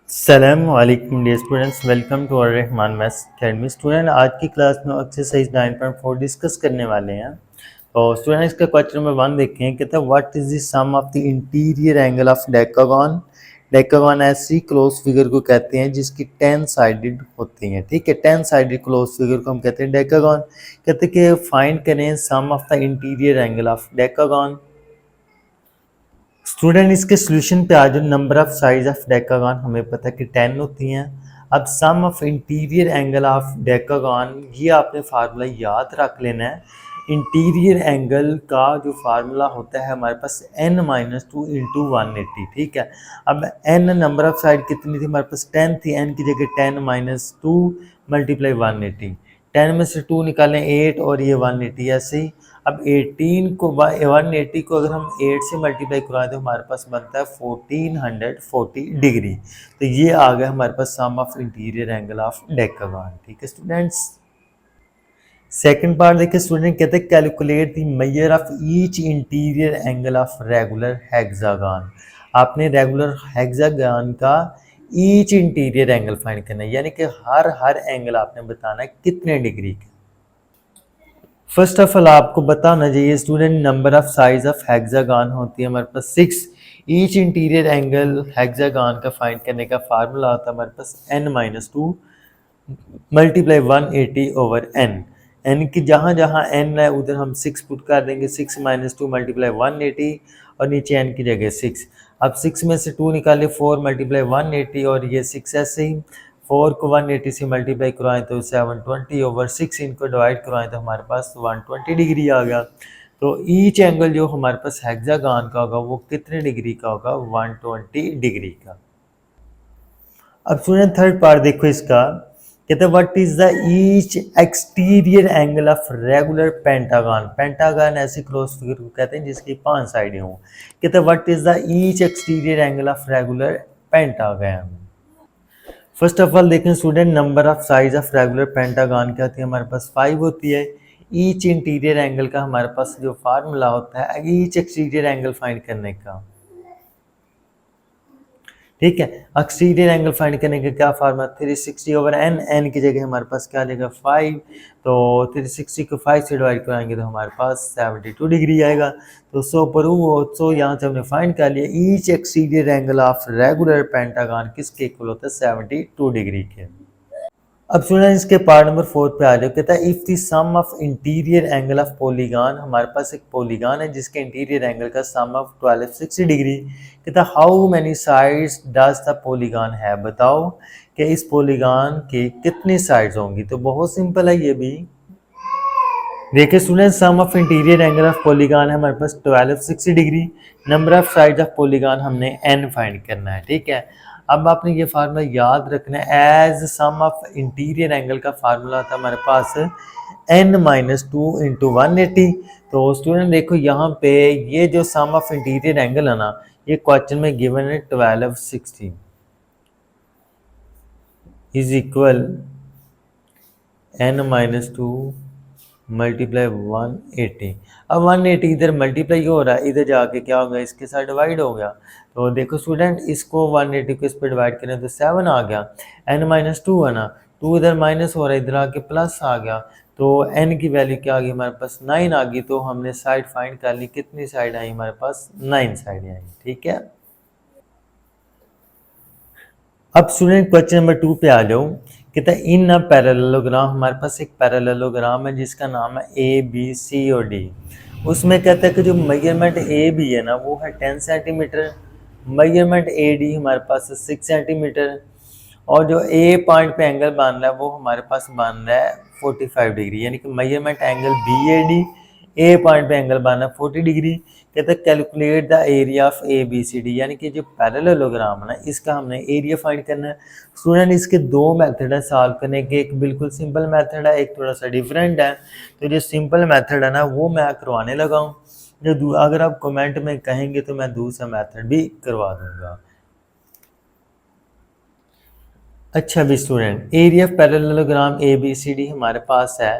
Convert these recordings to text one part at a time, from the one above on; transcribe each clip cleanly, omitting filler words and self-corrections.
अस्सलामुअलैकुम dear students, welcome to और Rahman maths academy. Student, आज की क्लास में एक्सरसाइज 9.4 डिस्कस करने वाले हैं। तो स्टूडेंट, इसका क्वेश्चन नंबर 1 देखें। कहता है what is the sum of the interior angle of decagon. Decagon ऐसी क्लोज फिगर को कहते हैं जिसकी 10 साइडेड होती हैं। ठीक है, 10 साइडेड क्लोज फिगर को हम कहते हैं डेकागन। कहते हैं कि फाइंड करें sum of the interior angle of decagon. Student, इसके सोल्यूशन पे आ जाओ। नंबर ऑफ साइज ऑफ डेकागन हमें पता है कि 10 होती हैं। अब sum of interior angle of decagon, ये आपने फार्मूला याद रख लेना है। इंटीरियर एंगल का जो फार्मूला होता है हमारे पास n-2 इंटू 180। ठीक है, अब n नंबर ऑफ साइड कितनी थी हमारे पास? 10 थी। n की जगह 10-2 मल्टीप्लाई 180। 10 में से 2 निकालें 8 और ये 180 ऐसे ही। अब 18 को 180 को अगर हम 8 से मल्टीप्लाई कराएं तो हमारे पास बनता है 1440 डिग्री। तो ये आ गया हमारे पास sum of interior angle of decagon. ठीक है स्टूडेंट्स, सेकंड पार्ट देखिए। स्टूडेंट कहते हैं calculate the measure of each interior angle of regular hexagon. आपने रेगुलर हेक्सागन का ईच इंटीरियर एंगल फाइंड करना है, यानी कि हर एंगल आपने बताना है कितने डिग्री का। फर्स्ट ऑफ ऑल आपको बताना चाहिए स्टूडेंट, नंबर ऑफ साइज ऑफ हेक्सागन होती है हमारे पास 6। ईच इंटीरियर एंगल हेक्सागन का फाइंड करने का फार्मूला होता है हमारे पास n-2 मल्टीप्लाई 180 ओवर n की जहाँ जहाँ n है उधर हम 6 पुट कर देंगे। 6-2 मल्टीप्लाई 180 और नीचे n की जगह 6। अब 6 में से 2 निकाले 4 मल्टीप्लाई 180 और ये 6 ऐसे ही। 4 को 180 से मल्टीप्लाई करवाएं तो 720 ओवर 6, इनको डिवाइड करवाएं तो हमारे पास 120 डिग्री आ गया। तो ईच एंगल जो हमारे पास हेक्सागन का होगा वो कितने डिग्री का होगा? 120 डिग्री का। अब स्टूडेंट थर्ड पार्ट देखो इसका। कहते हैं what is the each exterior angle of regular pentagon. Pentagon ऐसी क्रॉस फिगर को कहते हैं जिसकी 5 साइडें हों। कहते हैं what is the each exterior angle of regular pentagon. First of all देखें स्टूडेंट, नंबर ऑफ साइज ऑफ रेगुलर पेंटागन क्या होती है हमारे पास? 5 होती है। ईच इंटीरियर एंगल का हमारे पास जो फार्मूला होता है ईच एक्सटीरियर एंगल फाइंड करने का। ठीक है, एक्सटीरियर एंगल फाइंड करने का क्या फार्मूला? 360 ओवर n की जगह हमारे पास क्या आ जाएगा? 5। तो 360 को 5 से डिवाइड कराएंगे तो हमारे पास 72 डिग्री आएगा। तो 100 पर वो यहाँ से हमने फाइंड कर लिया each exterior angle of regular pentagon किसके इक्वल होता है? 72 डिग्री के। अब स्टूडेंट इसके पार्ट नंबर 4 पे आ जाओ। कहता है if the sum of interior angle of polygon, हमारे पास एक पॉलीगॉन है जिसके इंटीरियर एंगल का सम ऑफ 1260 डिग्री। कहता है how many sides does the polygon है। बताओ कि इस पॉलीगॉन के कितनी साइड्स होंगी। तो बहुत सिंपल है ये भी। देखिए student, sum of interior angle of polygon है हमारे पास 1260 degree. Number of side of polygon हमने n फाइंड करना है। ठीक है, अब आपने ये फार्मूला याद रखना है। As sum of interior angle का फार्मूला था हमारे पास n-2 इंटू 180। तो स्टूडेंट देखो यहाँ पे ये जो सम ऑफ इंटीरियर एंगल है ना, ये क्वेश्चन में गिवन है 1260 इज इक्वल n-2 मल्टीप्लाई 180। अब 180 इधर मल्टीप्लाई हो रहा है, इधर जाके क्या होगा? इसके साथ डिवाइड हो गया। तो देखो स्टूडेंट, इसको 180 को इस पर डिवाइड करें तो 7 आ गया। n-2 है ना, 2 इधर माइनस हो रहा है, इधर आके प्लस आ गया। तो n की वैल्यू क्या आ गई हमारे पास? 9 आ गई। तो हमने साइड फाइंड कर ली। कितनी साइड आई हमारे पास? 9 साइड आई। ठीक है, अब स्टूडेंट क्वेश्चन नंबर 2 पे आ जाओ। कहता है इन अ पैरेललोग्राम, हमारे पास एक पैरेललोग्राम है जिसका नाम है ए बी सी और डी। उसमें कहता है कि जो मेजरमेंट ए बी है ना वो है 10 सेंटीमीटर, मेजरमेंट ए डी हमारे पास 6 सेंटीमीटर, और जो ए पॉइंट पे एंगल बन रहा है वो हमारे पास बन रहा है 45 डिग्री। यानी कि measurement angle B A D, A point पे एंगल बना है 40 डिग्री। कहते हैं calculate the area of A B C D, यानी कि जो पैरेललोग्राम है ना इसका हमने एरिया फाइंड करना है। स्टूडेंट इसके दो मेथड है सॉल्व करने के, एक बिल्कुल सिंपल मेथड है, एक थोड़ा सा डिफरेंट है। तो जो सिंपल मेथड है ना वो मैं करवाने लगा हूँ, जो अगर आप कमेंट में कहेंगे तो मैं दूसरा मेथड भी करवा दूंगा। अच्छा भी student, area of parallelogram A B C D हमारे पास है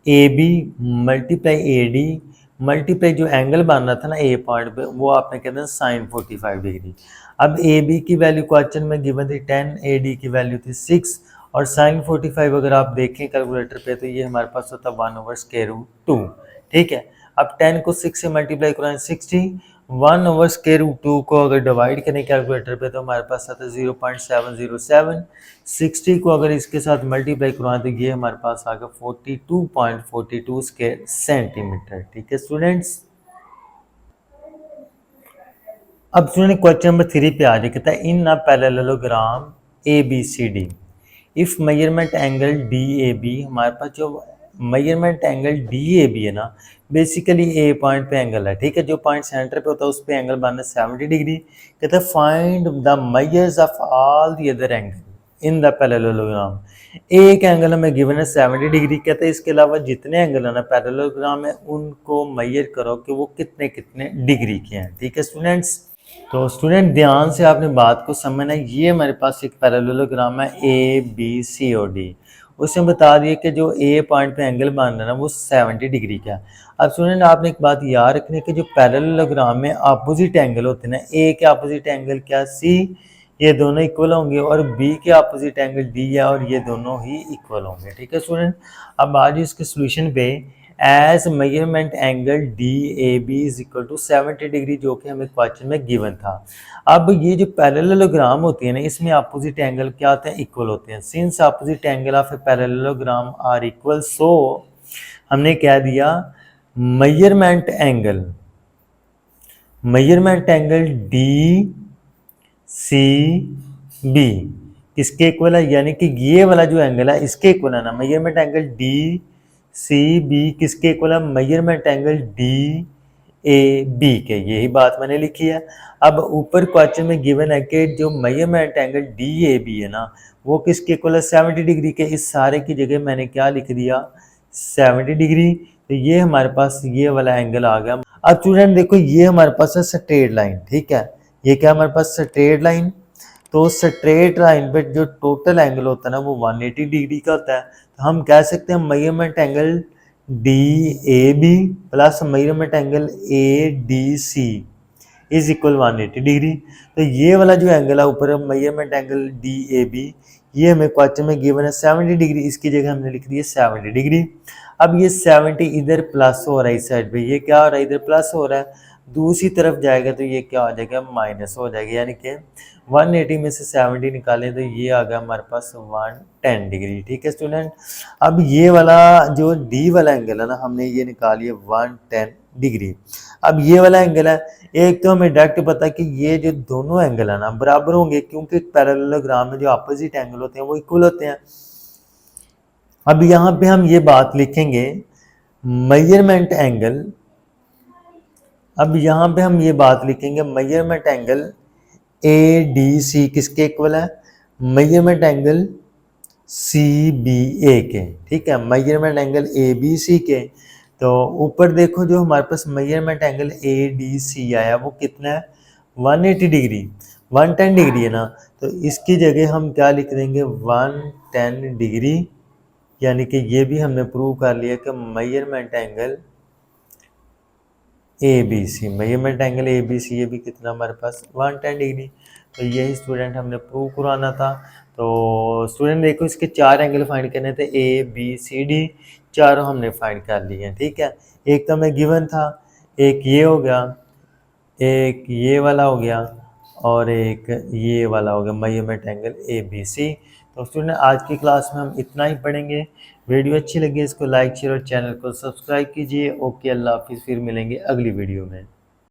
A B multiply A D multiply जो एंगल बन रहा था ना ए पॉइंट पे, वो आपने कहते हैं साइन 45 डिग्री। अब ए बी की वैल्यू क्वेश्चन में गिवन थी 10, ए डी की वैल्यू थी 6 और साइन 45 अगर आप देखें कैलकुलेटर पे तो ये हमारे पास होता है 1/√2। ठीक है, अब 10 को 6 से मल्टीप्लाई कराएं 60, 1/√2 को अगर डिवाइड करें कैलकुलेटर पे तो हमारे पास आता है 0.707। 60 को अगर इसके साथ मल्टीप्लाई करवाएं तो ये हमारे पास आ गया 42.42 स्क्वायर सेंटीमीटर। ठीक है स्टूडेंट्स, अब स्टूडेंट क्वेश्चन नंबर 3 पे आ जाए, कहता है in a parallelogram A B C D if measurement angle D A B, हमारे पास जो measurement angle D A B है ना, बेसिकली ए पॉइंट पे एंगल है। ठीक है, जो पॉइंट सेंटर पे होता है उस पे एंगल बनना 70 डिग्री। कहता है find the measures of all the other angle in the parallelogram. एक एंगल हमें गिवन है 70 डिग्री, कहते हैं इसके अलावा जितने एंगल है ना पैरेललोग्राम में उनको मेजर करो कि वो कितने कितने डिग्री के हैं। ठीक है स्टूडेंट्स, तो स्टूडेंट ध्यान से आपने बात को समझना है। ये हमारे पास एक पैरेललोग्राम है ए बी सी और डी, उसमें बता दिए कि जो ए पॉइंट पे एंगल बन रहा है ना वो 70 डिग्री का है। अब स्टूडेंट आपने एक बात याद रखनी है कि जो पैरेललोग्राम में अपोजिट एंगल होते हैं ना, ए के अपोजिट एंगल क्या सी, ये दोनों इक्वल होंगे और बी के अपोजिट एंगल डी है और ये दोनों ही इक्वल होंगे। ठीक है स्टूडेंट, अब आज इसके सोल्यूशन पे as measurement angle D A B is equal to 70 degree, जो कि हमें क्वेश्चन में गिवन था। अब ये जो पैरेललोग्राम होती है ना, इसमें अपोजिट एंगल क्या होते हैं, इक्वल होते हैं। Since opposite angle of a parallelogram are equal, so हमने क्या दिया, measurement angle D C B किसके इक्वल है, यानी कि ये वाला जो एंगल है इसके इक्वल है ना। Measurement angle D C B किसके इक्वल है, measurement angle D A B के, यही बात मैंने लिखी है। अब ऊपर क्वेश्चन में गिवन है कि जो measurement angle D A B है ना वो किसके इक्वल है, 70 डिग्री के। इस सारे की जगह मैंने क्या लिख दिया, 70 डिग्री। तो ये हमारे पास ये वाला एंगल आ गया। अब स्टूडेंट देखो, ये हमारे पास है स्ट्रेट लाइन। ठीक है, ये क्या हमारे पास स्ट्रेट लाइन, तो स्ट्रेट लाइन पे जो टोटल एंगल होता है ना वो 180 डिग्री का होता है। तो हम कह सकते हैं measurement angle D A B plus measurement angle A D C is equal 180 degree. तो ये वाला जो एंगल है ऊपर measurement angle D A B, ये हमें क्वेश्चन में गिवन है 70 डिग्री, इसकी जगह हमने लिख दिया 70 डिग्री। अब ये 70 इधर प्लस हो रहा है इस साइड पे, ये क्या हो रहा है, इधर प्लस हो रहा है, दूसरी तरफ जाएगा तो ये क्या हो जाएगा, माइनस हो जाएगा। यानी कि 180 में से 70 निकालें तो ये आ गया हमारे पास 110 डिग्री। ठीक है स्टूडेंट, अब ये वाला जो डी वाला एंगल है ना, हमने ये निकाल लिया 110 डिग्री। अब ये वाला एंगल है, एक तो हमें डायरेक्ट पता है कि ये जो दोनों एंगल है ना बराबर होंगे, क्योंकि पैरेललोग्राम में जो अपोजिट एंगल होते हैं वो इक्वल होते हैं। अब यहाँ पे हम ये बात लिखेंगे मेजरमेंट एंगल, अब यहाँ पे हम ये बात लिखेंगे measurement angle A D C किसके इक्वल है, measurement angle C B A के। ठीक है, measurement angle A B C के। तो ऊपर देखो जो हमारे पास measurement angle A D C आया वो कितना है, 180 डिग्री, 110 डिग्री है ना। तो इसकी जगह हम क्या लिख देंगे, 110 डिग्री। यानी कि ये भी हमने प्रूव कर लिया कि measurement angle A B C, measurement angle A B C, ये भी कितना हमारे पास 110 डिग्री। तो यही स्टूडेंट हमने प्रूव करवाना था। तो स्टूडेंट देखो, इसके 4 एंगल फाइंड करने थे, ए बी सी डी, चारों हमने फाइंड कर लिए हैं। ठीक है, एक तो हमें गिवन था, एक ये हो गया, एक ये वाला हो गया और एक ये वाला हो गया, measurement angle A B C. तो स्टूडेंट आज की क्लास में हम इतना ही पढ़ेंगे। वीडियो अच्छी लगी इसको लाइक शेयर और चैनल को सब्सक्राइब कीजिए। ओके, अल्लाह हाफिज़, फिर मिलेंगे अगली वीडियो में।